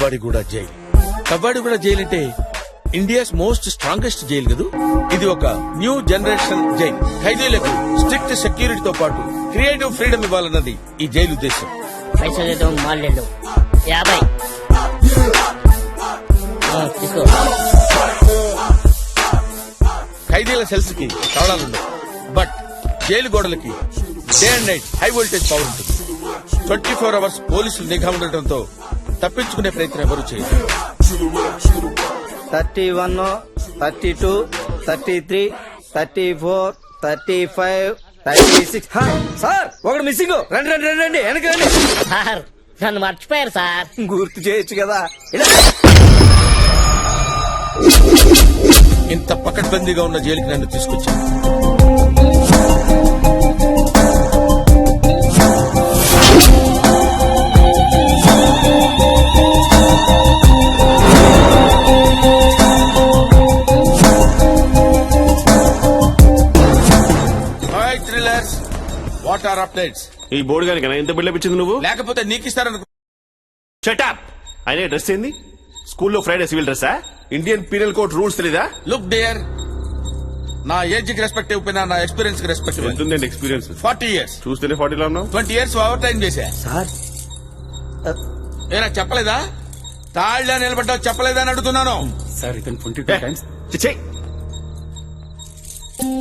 Kavadiguda jail. Kavadiguda jail అంటే India's most strongest jail కదూ. ఇది ఒక న్యూ జనరేషన్ జైల్. ఖైదీలకు స్ట్రిక్ట్ సెక్యూరిటీతో పాటు క్రియేటివ్ ఫ్రీడమ్ ఇవ్వాలన్నది ఈ జైలు ఉద్దేశం. పైసలు మాల్లేళ్ళు 50 తీసుకో. ఖైదీల సెల్స్ కి తాళాలుండవు, బట్ జైలు గోడలకి day and night high voltage power ఉంటుంది. 24 అవర్స్ పోలీసులు నిఘా ఉండటంతో తప్పించుకునే ప్రయత్నం ఎవరు చేయరు. 31, 32, 33, 34, 35, 36. సార్ ఒకటి మిస్సింగ్. రండి రండి రండి రండి వెనక రండి. సార్ నన్ను మర్చిపోయారు సార్. గుర్తు చేయొచ్చు కదా. ఇంత పకడ్బందీగా ఉన్న జైలుకి నన్ను తీసుకొచ్చాను. What are updates? ఈ బోర్డు గారికి ఎంత బిల్డప్ ఇచ్చింది నువ్వు? లేకపోతే నీకు ఇస్తారనుకో. షటప్. ఆయన డ్రెస్ ఏంది? స్కూల్లో ఫ్రైడే సివిల్ డ్రెస్సా? ఇండియన్ పీనల్ కోడ్ రూల్స్ తెలీదా? లుక్ డియర్, నా ఏజ్ కి రెస్పెక్ట్ ఇవ్వకపోయినా నా ఎక్స్పీరియన్స్ కి రెస్పెక్ట్ ఇవ్వండి. ఎంతుందండి ఎక్స్పీరియన్స్? 40 years. చూస్తేనే 40 లో ఉన్నావు. 20 years ఓవర్ టైం చేశా. సార్ ఏనా చెప్పలేదా? తాళ్ళ నిలబడ్డావు చెప్పలేదా అని అడుగుతున్నాను. సార్ ఇతను 22 times. చిచ్చే.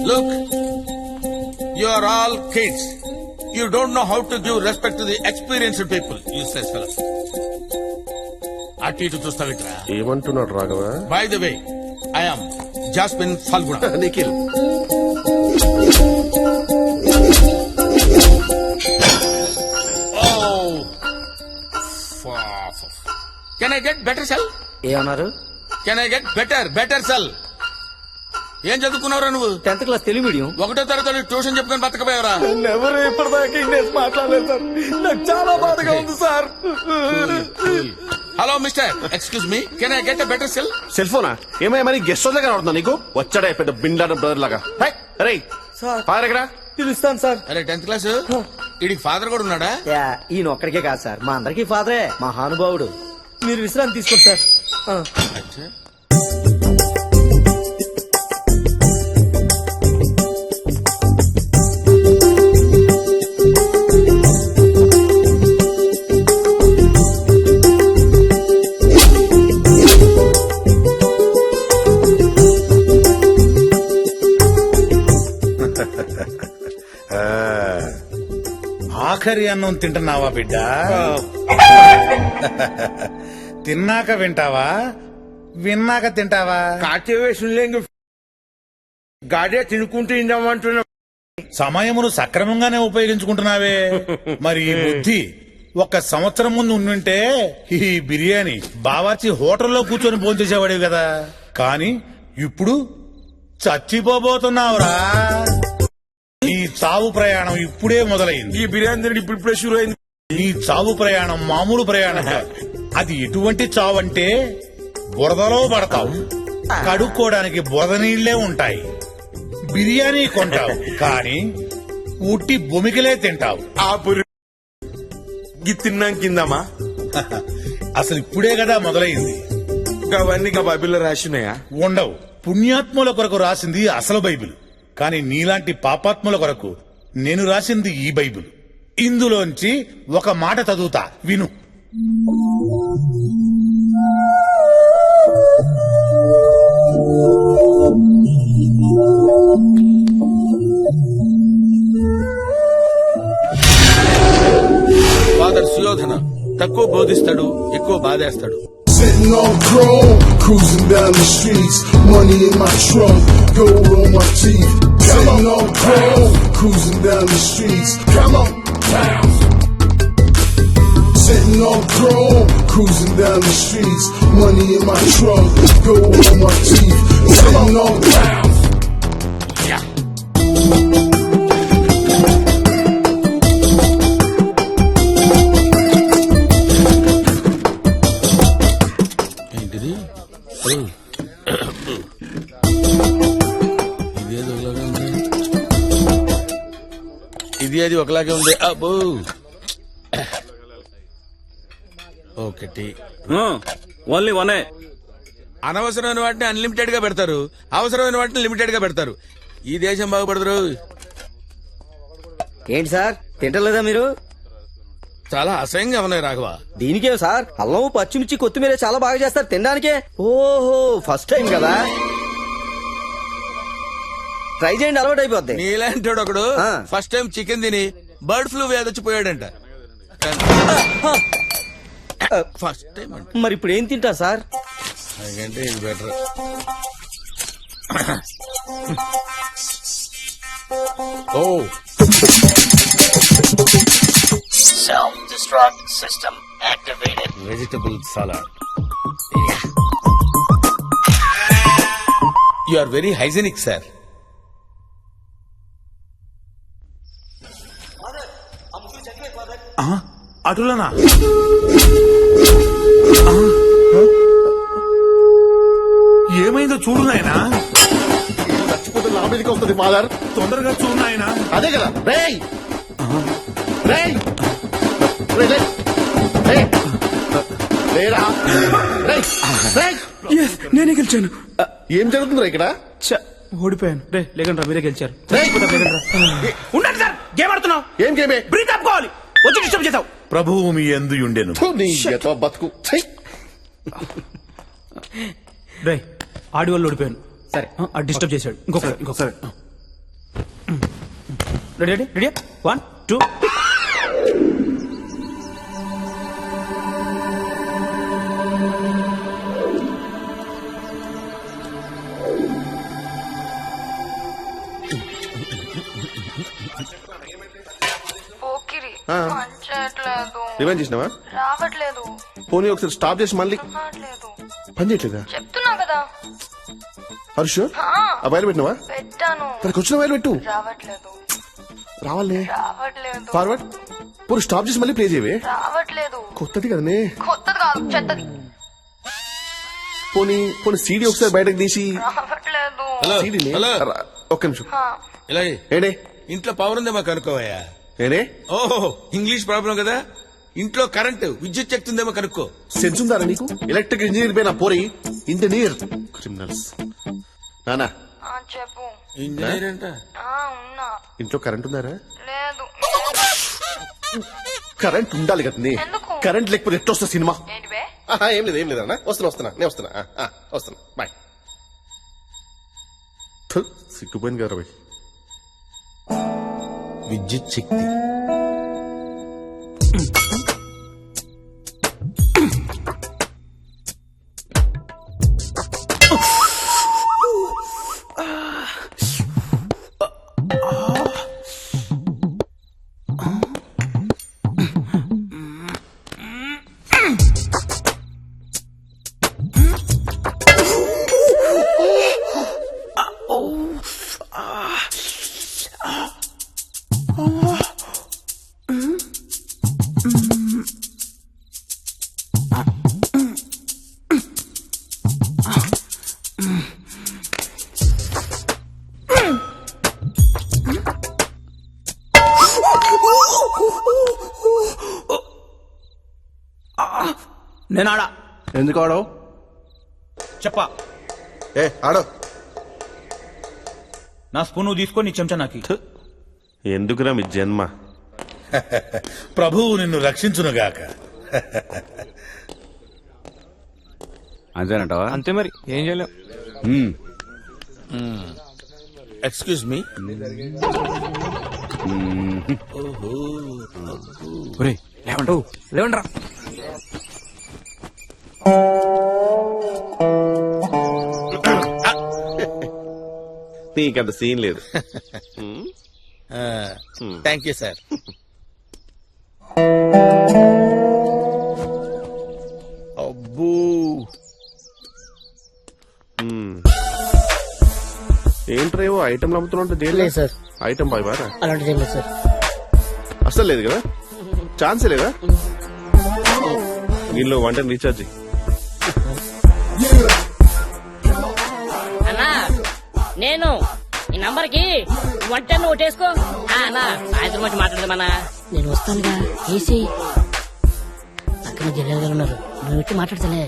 Look, you are all kids. You don't know how to give respect to the experienced people. Useless fellow. అటు ఇటు చూస్తావిట్రా. ఏమంటున్నాడు Raghava? By the way, I am Jasmine Falguna. Nikhil. Oh. Can I get better cell? ఏమన్నారు? Can I get better cell? ఏం చదువుకున్నావురా నువ్వు? 10th class Telugu medium. 1వ తరగతి tuition చెప్పుకొని బతకపోయావరా? ఎవరు ఇప్పటిదాకా ఇంగ్లీష్ మాట్లాడలేదు సార్. నాకు చాలా బాధగా ఉంది sir. Hello mister, excuse me, can I get a better cell? Cell ఫోనా? ఏమయ్యా మరి గెస్ట్ హౌస్ దగ్గర అవుతుందా నీకు? వచ్చాడా పెద్ద బిండాన బ్రదర్ లాగా. అరే సార్ ఫాదర్ ఎక్కడ? పిలుస్తాను సార్. అరే 10th క్లాస్ వీడికి ఫాదర్ కూడా ఉన్నాడా? ఈయన ఒక్కడికే కాదు సార్, మా అందరికీ ఫాదరే. మహానుభావుడు. మీరు విశ్రాంతి తీసుకోండి సార్. అచ్చా. ఆఖరి అన్నం తింటున్నావా బిడ్డ? తిన్నాక వింటావా, విన్నాక తింటావా? గాడే తినుకుంటూ ఇందామంటున్నా. సమయమును సక్రమంగానే ఉపయోగించుకుంటున్నావే. మరి ఈ బుద్ధి 1 సంవత్సరం ముందు ఉండుంటే ఈ బిర్యానీ బావార్చి హోటల్లో కూర్చొని భోంచేసేవాడివి కదా. కానీ ఇప్పుడు చచ్చిపోబోతున్నావురా. ఈ చావు ప్రయాణం ఇప్పుడే మొదలైంది. ఈ బిర్యానీ తినడం ఇప్పుడు షురు అయింది. ఈ చావు ప్రయాణం మామూలు ప్రయాణం కాదు. అది ఎటువంటి చావు అంటే బురదలో పడతావు, కడుక్కోవడానికి బురద నీళ్లే ఉంటాయి. బిర్యానీ కొంటావు కానీ ఉట్టి భూమికలే తింటావు. ఆ తిన్నాం కిందమా? అసలు ఇప్పుడే కదా మొదలైంది. అవన్నీ బైబిల్లో రాసినాయా? ఉండవు. పుణ్యాత్ముల కొరకు రాసింది అసలు బైబిల్. కానీ నీలాంటి పాపాత్ముల కొరకు నేను రాసింది ఈ బైబిల్. ఇందులోంచి ఒక మాట చదువుతా, విను. ఫాదర్ సుయోధన తక్కువ బోధిస్తాడు, ఎక్కువ బాధేస్తాడు. Sitting on chrome, cruising down the streets, money in my trunk, gold on my teeth. Sitting on chrome, cruising down the streets, come on, bounce. Sitting on chrome, cruising down the streets, money in my trunk, gold on my teeth. Sitting on bounce. Yeah. ఇది అది ఒకలాగే ఉంది. అబ్బో ఒకటి. Only వనే. అనవసరమైన వాటిని unlimited గా పెడతారు, అవసరమైన వాటిని లిమిటెడ్ గా పెడతారు. ఈ దేశం బాగుపడతారు. ఏంటి సార్ తింటలేదా మీరు? చాలా అసహ్యంగా ఉన్నాయి రాఘవ. దీనికేం సార్, అల్లం పచ్చిమిర్చి కొత్తిమీర చాలా బాగా చేస్తారు తినడానికే. ఓహో ఫస్ట్ టైం కదా, ట్రై చేయండి అలవాటు అయిపోద్ది. నీలాంటి ఒకడు ఆ. ఫస్ట్ టైం చికెన్ తిని బర్డ్ ఫ్లూ వ్యాధి వచ్చిపోయాడంట. ఫస్ట్ టైం అంటే మరి ఇప్పుడు ఏం తింటా సార్? అందుకంటే ఇది బెటర్. ఓ Self-destruct system activated. Vegetable salad. You are very hygienic sir. అటులనా? ఏమైందో చూడు నాయనా, చచ్చిపోతే నా మీదకి వస్తుంది ఫాదర్. తొందరగా చూడు నాయనా. అదే కదా రేయ్ రేయ్ రేయ్ రేయ్ రేయ్ రేరా రేయ్ రేయ్. నేనే గెలిచాను. ఏం జరుగుతుందిరా ఇక్కడ? ఓడిపోయాను. రే లేకండి రా, మీరే గెలిచారు. రేయ్. ఉండండి సార్, గేమ్ ఆడుతున్నావు. ఏం గేమే? బ్రీత్ ఆపుకోవాలి. వచ్చి డిస్టర్బ్ చేసావు. ప్రభువు మీ ఎందు ఉండెను. ఫు, నీ ఎతో బతుకు. ఛీ. రే ఆడి వాళ్ళు ఓడిపోయాను. సరే డిస్టర్బ్ చేశాడు. ఇంకొకసారి రెడీ రెడీ రెడీ 1 2. పోకిరి పనిచేయట్లేదు, రివెంజ్ చేసినావా? రావట్లేదు, పోనీ ఒకసారి స్టాప్ చేసి మళ్ళీ రావట్లేదు. పని చేయట్లేదా? చెప్తున్నా కదా. హర్ష ఆ వైర్ పెట్టినావా? పెట్టాను, తనకు వచ్చిన వైర్ పెట్టు. రావట్లేదు, రావాలే. రావట్లేదు, ఫార్వర్డ్. పోనీ స్టాప్ చేసి మళ్ళీ ప్లే చేయవే. రావట్లేదు. కొత్తది కదనే. కొత్తది కాదు, చెత్తది. పోనీ పోనీ సీడీ ఒకసారి బయటకు తీసి రావట్లేదు. హలో సీడీని హలో, ఒక్క నిమిషం. ఇలాగే ఏడే ఇంట్లో పవర్ ఉందేమో కనుక్కోవయ్యా. ఏడే ఓహో ఇంగ్లీష్ ప్రాబ్లం కదా. ఇంట్లో కరెంటు విద్యుత్ శక్తి ఉందేమో కనుక్కో. సెన్స్ ఉందారా నీకు? ఎలక్ట్రిక్ ఇంజనీర్ పైన పోరి ఇంజనీర్ క్రిమినల్స్. నానా చెప్పు. ఇంజనీర్ అంట. ఉన్నా. ఇంట్లో కరెంట్ ఉందారా? లేదు. కరెంట్ ఉండాలి కదా. ఎందుకు? కరెంట్ లేకపోతే ఎట్లా వస్తా సినిమా? ఏంటివే? ఏం లేదు అన్న. వస్తున్నా నేను వస్తున్నా బాయ్. సిగ్గుపోయింది కదా బాయ్. విద్యుత్ శక్తి. నేను ఆడా. ఎందుకు ఆడో? చెప్పా. ఆడో. నా స్పూన్ నువ్వు తీసుకొని నీ చెంచా నాకి. ఎందుకురా మీ జన్మ? ప్రభువు నిన్ను రక్షించునుగాక. అంతేనంటావా? అంతే మరి, ఏం చేయలేం. Excuse me. లేవండ్రా. నీకంత సీన్ లేదు. Thank you sir. అబ్బూ ఏంట్రేవో ఐటమ్ అమ్ముతున్నా దేని లేదు సార్, ఐటమ్ బాయ్ బారా అలాంటిది ఏం లేదు సార్. అసలు లేదు కదా? ఛాన్సే లేదా? దీనిలో వంట రీఛార్జ్ చెయ్యి. అన్నా నేను ఈ నంబర్ కి 110 ఓటేసుకో. అన్నా సాయంత్రం వచ్చి మాట్లాడదామన్నా. నేను వస్తానుగా. ఏసీ పక్కన జల్లెలు గారు ఉన్నారు, నువ్వు వచ్చి మాట్లాడతలే.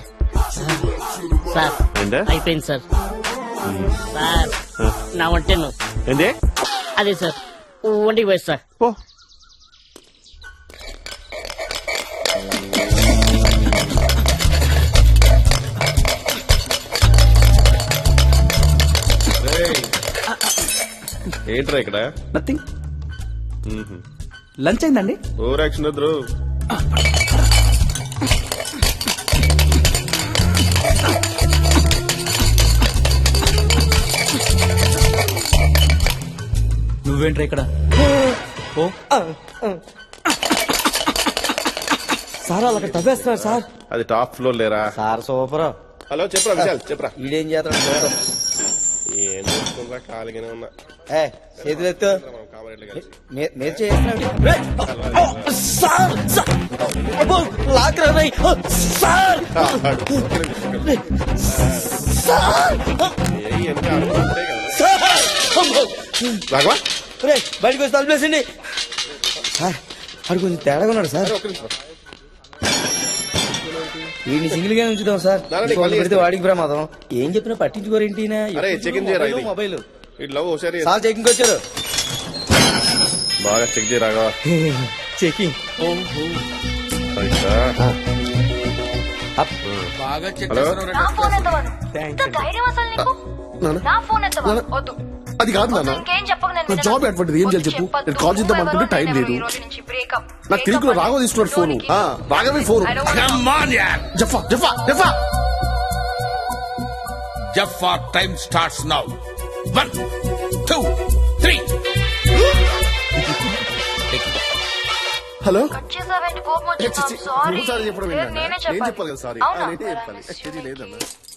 సార్ ఏంటే? అయిపోయింది సార్. సార్ నా వంటను ఏంది? అదే సార్ వంటికి పోయి సార్. పో. ఏంట్రా ఇక్కడ నథింగ్. లంచ్ అయిందండి? ఓవర్ యాక్షన్ వద్దు. నువ్వేంట్రా ఇక్కడ? ఓ సార్ వాళ్ళు అక్కడ తవ్వేస్తున్నారు సార్. అది టాప్ ఫ్లోర్ లేరా? Sir super. హలో చెప్పరా విశాల్, చెప్పరా. ఈడేం చేస్తాడు చూద్దాం. ఏం చేస్తుందా, ఖాళీగానే ఉన్నా. ఏ చేతులు ఎత్తు. కామరేడ్లు కలిసి. మీరు చేస్తున్నాడు సార్. Lock Roy sir. ఏయ్, ఎంత ఆడుతుంటే కదా. రాఘవా, బయటకు వచ్చి తలుపేసండి సార్. వాడు కొంచెం తేడాగా ఉన్నాడు సార్. ఒక్క నిమిషం. వీడిని సింగిల్ గా ఉంచుదాం సార్. నాన్న, నీకు మళ్ళీ పెడితే వాడికి ప్రమాదం. ఏం చెప్పినా పట్టించుకోరేంటి అరే, చెక్ ఇన్ చేయరా ఇది. మొబైల్. ఇటు లవ్ ఒకసారి సార్ చెకింగ్ వచ్చారు. బాగా చెక్ చేయ రాఘవా. చెకింగ్. బాగా చెక్ హలో? నా ఫోన్ ఎత్తవను. ఇంత ధైర్యం అసలు నీకు? నా ఫోన్ ఎత్తవను. వద్దు. అది కాదు నాన్న, ఇంకేం చెప్పకు. నేను నా జాబ్ అటువంటిది, ఏం చేయాలి చెప్పు. నేను కాల్ చేద్దాం అనుకుంటే టైం లేదు. నాకు తిరిగి రాఘవ తీసుకున్నాడు ఫోను. రాఘవే ఫోను. Come on, yeah. జఫా జఫా జఫా. Jaffa time starts now. 1, 2, 3. Hello. Cut చేసావేంటి? కోపం ఏ, చిచి, వచ్చింది. సారీ. నువ్వు సారీ చెప్పడం ఏంటి నాన్న? నేనే నేను చెప్పాలి కదా సారీ. అవునా? నేనే చెప్పాలి. లేదన్నా.